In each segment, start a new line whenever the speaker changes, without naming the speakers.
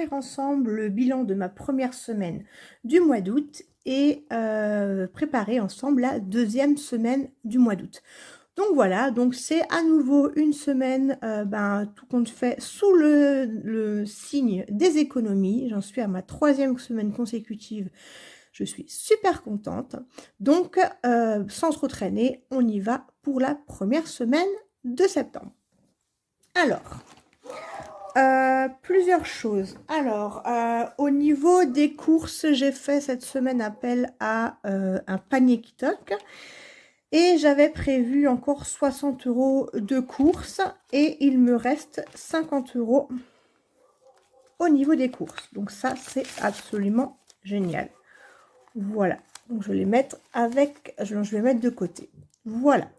faire ensemble le bilan de ma première semaine du mois d'août et préparer ensemble la deuxième semaine du mois d'août. Donc voilà, donc c'est à nouveau une semaine, tout compte fait, sous le signe des économies. J'en suis à ma 3e semaine consécutive. Je suis super contente. Donc, sans trop traîner, on y va pour la première semaine de septembre. Alors, plusieurs choses. Alors, au niveau des courses, j'ai fait cette semaine appel à un panier Kitok. Et j'avais prévu encore 60 € de courses et il me reste 50 € au niveau des courses. Donc ça, c'est absolument génial. Voilà. Donc je vais les mettre je vais mettre de côté. Voilà.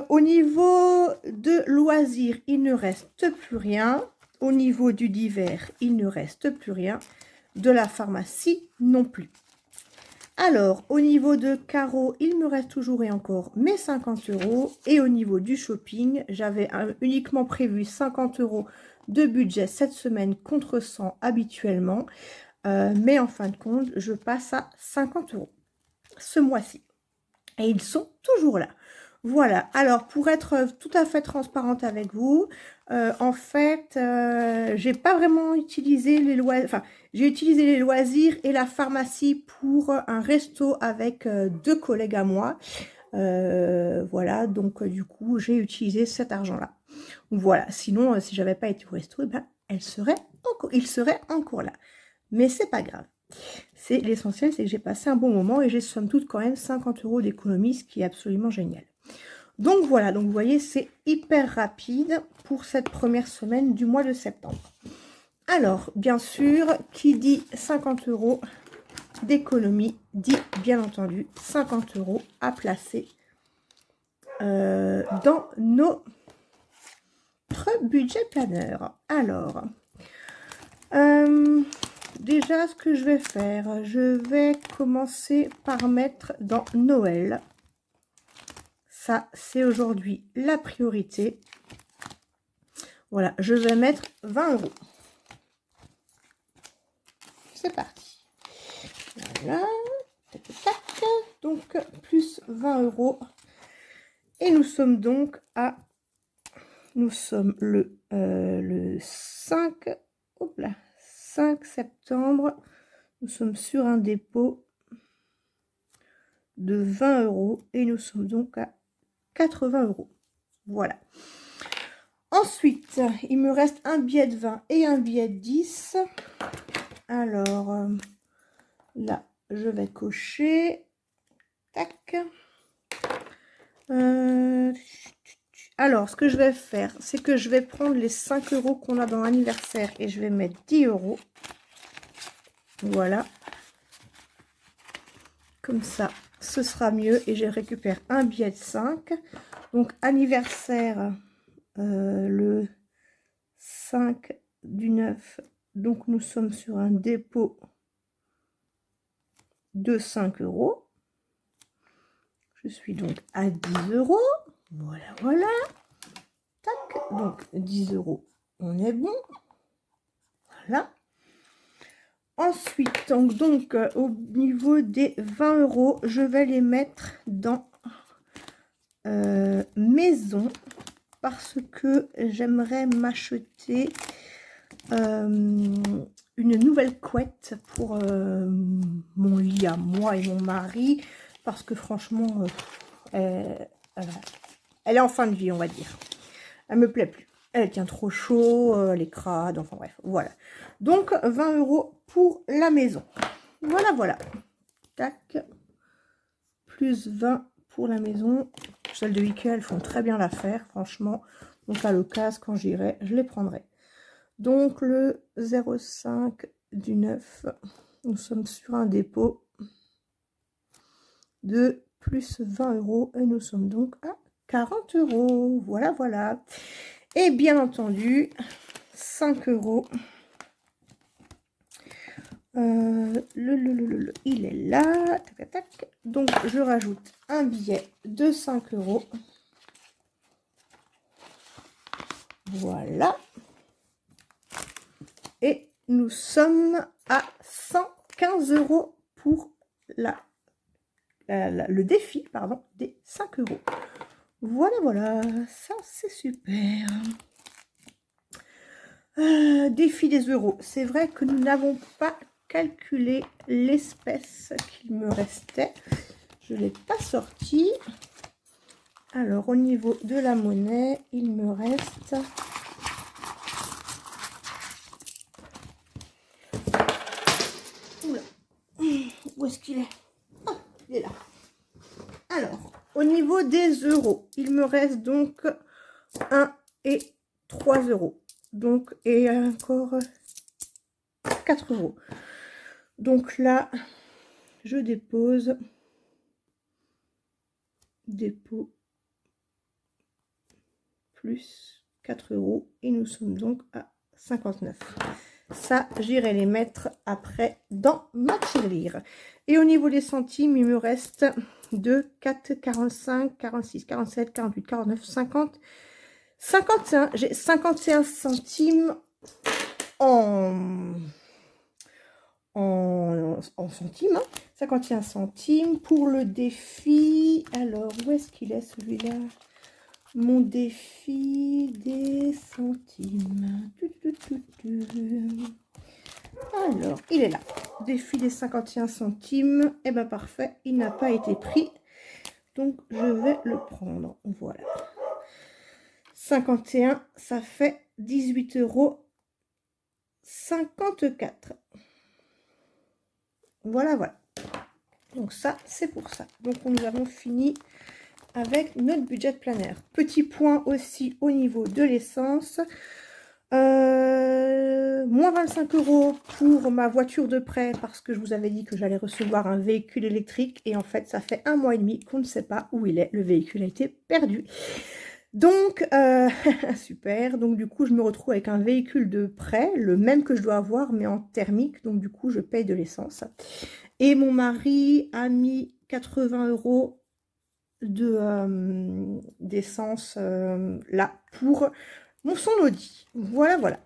Au niveau de loisirs, il ne reste plus rien. Au niveau du divers, il ne reste plus rien. De la pharmacie non plus. Alors, au niveau de carreaux, il me reste toujours et encore mes 50 €. Et au niveau du shopping, j'avais uniquement prévu 50 € de budget cette semaine contre 100 habituellement. Mais en fin de compte, je passe à 50 € ce mois-ci. Et ils sont toujours là. Voilà. Alors, pour être tout à fait transparente avec vous, en fait, j'ai pas vraiment utilisé les loisirs. Enfin, j'ai utilisé les loisirs et la pharmacie pour un resto avec 2 collègues à moi. Voilà. Donc, du coup, j'ai utilisé cet argent-là. Voilà. Sinon, si j'avais pas été au resto, il serait encore là. Mais c'est pas grave. C'est l'essentiel, c'est que j'ai passé un bon moment et j'ai somme toute quand même 50 € d'économie, ce qui est absolument génial. Donc voilà, donc vous voyez, c'est hyper rapide pour cette première semaine du mois de septembre. Alors, bien sûr, qui dit 50 € d'économie, dit bien entendu 50 € à placer dans notre budget planeur. Alors, déjà, ce que je vais faire, je vais commencer par mettre dans Noël. Ça, c'est aujourd'hui la priorité. Voilà, je vais mettre 20 €. C'est parti. Voilà. Tac, tac. Donc, plus 20 €. Et nous sommes donc à... Nous sommes le 5... Hop là, 5 septembre. Nous sommes sur un dépôt de 20 €. Et nous sommes donc à 80 €. Voilà. Ensuite, il me reste un billet de 20 et un billet de 10. Alors, là, je vais cocher. Tac. Alors, ce que je vais faire, c'est que je vais prendre les 5 € qu'on a dans l'anniversaire et je vais mettre 10 €. Voilà. Comme ça, ce sera mieux et je récupère un billet de 5. Donc, anniversaire le 5 du 9. Donc, nous sommes sur un dépôt de 5 €. Je suis donc à 10 €. Voilà, voilà. Tac. Donc, 10 €, on est bon. Voilà. Ensuite, donc au niveau des 20 €, je vais les mettre dans maison parce que j'aimerais m'acheter une nouvelle couette pour mon lit à moi et mon mari parce que franchement, elle est en fin de vie, on va dire. Elle me plaît plus. Elle tient trop chaud, elle est crade, enfin bref, voilà. Donc, 20 € pour la maison. Voilà, voilà. Tac. Plus 20 pour la maison. Celles de Ikea, elles font très bien l'affaire, franchement. Donc, à l'occasion, quand j'irai, je les prendrai. Donc, le 05 du 9, nous sommes sur un dépôt de plus 20 € et nous sommes donc à 40 €. Voilà, voilà. Et bien entendu, 5 €. Il est là. Tac, tac. Donc, je rajoute un billet de 5 €. Voilà. Et nous sommes à 115 € pour le défi, pardon, des 5 €. Voilà, voilà, ça c'est super. Défi des euros. C'est vrai que nous n'avons pas calculé l'espèce qu'il me restait. Je ne l'ai pas sorti. Alors, au niveau de la monnaie, il me reste... Oula. Où est-ce qu'il est? Oh, il est là. Alors, au niveau des euros, il me reste donc 1 et 3 €. Donc, et encore 4 €. Donc là, je dépose. Dépôt plus 4 € et nous sommes donc à 59. Ça, j'irai les mettre après dans ma tirelire. Et au niveau des centimes, il me reste 2, 4, 45, 46, 47, 48, 49, 50, 51. J'ai 51 centimes en centimes. 51 centimes pour le défi. Alors, où est-ce qu'il est celui-là? Mon défi des centimes. Alors, il est là. Défi des 51 centimes. Et bien, parfait. Il n'a pas été pris. Donc, je vais le prendre. Voilà. 51, ça fait 18 € 54. Voilà, voilà. Donc, ça, c'est pour ça. Donc, nous avons fini avec notre budget planner. Petit point aussi au niveau de l'essence. Moins 25 € pour ma voiture de prêt parce que je vous avais dit que j'allais recevoir un véhicule électrique et en fait ça fait 1 mois et demi qu'on ne sait pas où il est. Le véhicule a été perdu. Donc, super. Donc du coup je me retrouve avec un véhicule de prêt, le même que je dois avoir mais en thermique. Donc du coup je paye de l'essence. Et mon mari a mis 80 € d'essence là pour son Audi. Voilà, voilà.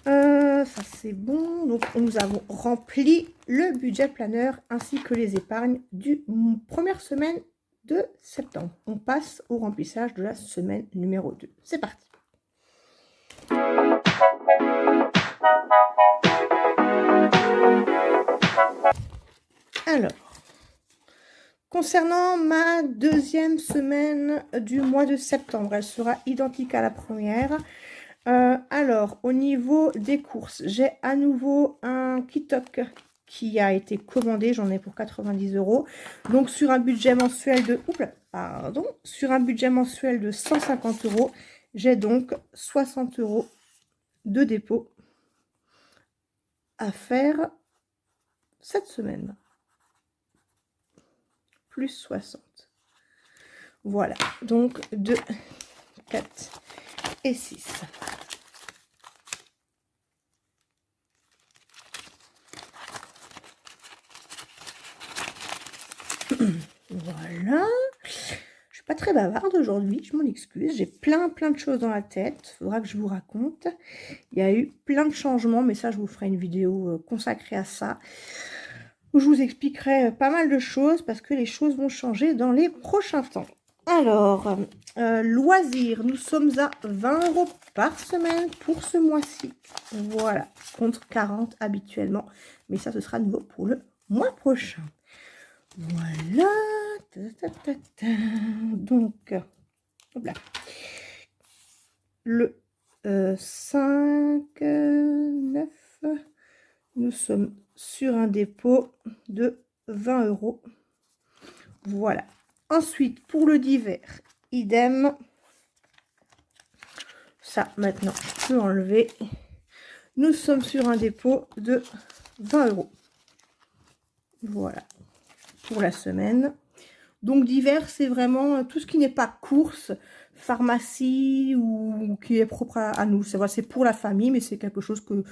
Ça c'est bon. Donc nous avons rempli le budget planner ainsi que les épargnes du première semaine de septembre. On passe au remplissage de la semaine numéro 2. C'est parti. Alors, concernant ma deuxième semaine du mois de septembre, elle sera identique à la première. Alors, au niveau des courses, j'ai à nouveau un Kitok qui a été commandé. J'en ai pour 90 €. Donc, sur un budget mensuel de... pardon. Sur un budget mensuel de 150 €, j'ai donc 60 € de dépôt à faire cette semaine. Plus 60. Voilà. Donc, 2, 4 et 6. Voilà. Je suis pas très bavarde aujourd'hui, je m'en excuse. J'ai plein de choses dans la tête. Il faudra que je vous raconte. Il y a eu plein de changements, mais ça, je vous ferai une vidéo consacrée à ça. Où je vous expliquerai pas mal de choses parce que les choses vont changer dans les prochains temps. Alors, loisirs, nous sommes à 20 € par semaine pour ce mois-ci. Voilà, contre 40 habituellement. Mais ça, ce sera nouveau pour le mois prochain. Voilà. Donc, hop là. Le 5, 9, nous sommes sur un dépôt de 20 €. Voilà. Ensuite, pour le d'hiver, idem. Ça, maintenant, je peux enlever. Nous sommes sur un dépôt de 20 €. Voilà. Pour la semaine. Donc, d'hiver, c'est vraiment tout ce qui n'est pas course, pharmacie ou qui est propre à nous. C'est pour la famille, mais c'est quelque chose que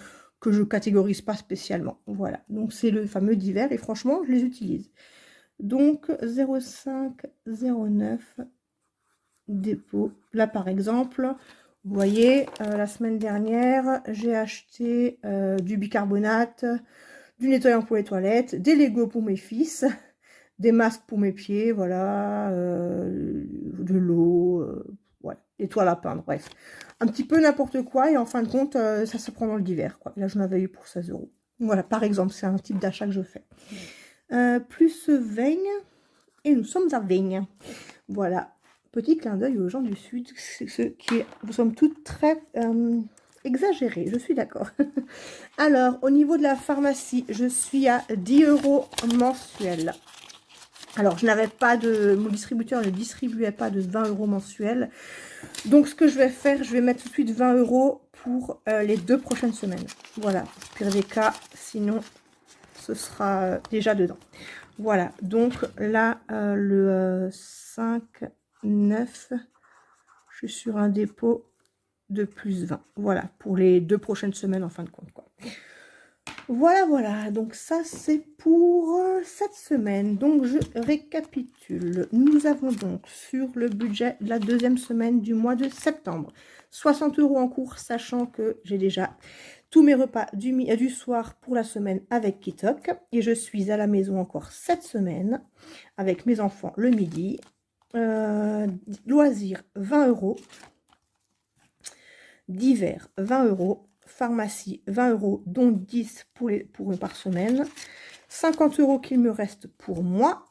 je catégorise pas spécialement. Voilà. Donc, c'est le fameux d'hiver et franchement, je les utilise. Donc, 0,5, 0,9 dépôt. Là, par exemple, Vous voyez, la semaine dernière, j'ai acheté du bicarbonate, du nettoyant pour les toilettes, des Lego pour mes fils, des masques pour mes pieds, voilà, de l'eau, ouais, des toiles à peindre, bref. Un petit peu n'importe quoi et en fin de compte, ça se prend dans le divers, quoi. Là, j'en avais eu pour 16 euros. Voilà, par exemple, c'est un type d'achat que je fais. Plus Veigne, et nous sommes à Veigne. Voilà, petit clin d'œil aux gens du Sud, ce qui est, nous sommes toutes très exagérées, je suis d'accord. Alors, au niveau de la pharmacie, je suis à 10 euros mensuel. Alors, je n'avais pas de... Mon distributeur ne distribuait pas de 20 euros mensuel. Donc, ce que je vais faire, je vais mettre tout de suite 20 euros pour les 2 prochaines semaines. Voilà, au pire des cas, sinon, ce sera déjà dedans. Voilà, donc là, le 5, 9, je suis sur un dépôt de plus 20. Voilà, pour les 2 prochaines semaines en fin de compte, quoi. Voilà, voilà, donc ça c'est pour cette semaine. Donc je récapitule. Nous avons donc sur le budget de la 2e semaine du mois de septembre, 60 euros en cours, sachant que j'ai déjà tous mes repas du soir pour la semaine avec Kitok. Et je suis à la maison encore cette semaine avec mes enfants le midi. Loisirs, 20 euros. Divers, 20 euros. Pharmacie, 20 euros, dont 10 par semaine. 50 euros qu'il me reste pour moi.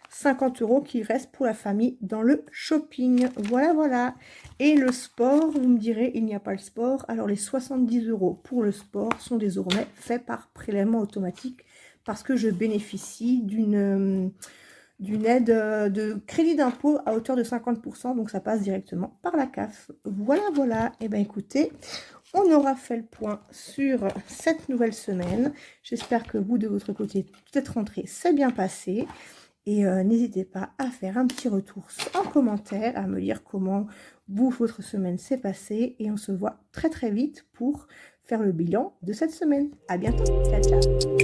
50 euros qui reste pour la famille dans le shopping. Voilà, voilà. Et le sport, vous me direz, il n'y a pas le sport. Alors, les 70 euros pour le sport sont désormais faits par prélèvement automatique parce que je bénéficie d'une aide de crédit d'impôt à hauteur de 50%. Donc, ça passe directement par la CAF. Voilà, voilà. Et bien, écoutez, on aura fait le point sur cette nouvelle semaine. J'espère que vous, de votre côté, cette rentrée s'est bien passée. Et n'hésitez pas à faire un petit retour en commentaire, à me dire comment votre semaine s'est passée. Et on se voit très très vite pour faire le bilan de cette semaine. À bientôt. Ciao, ciao.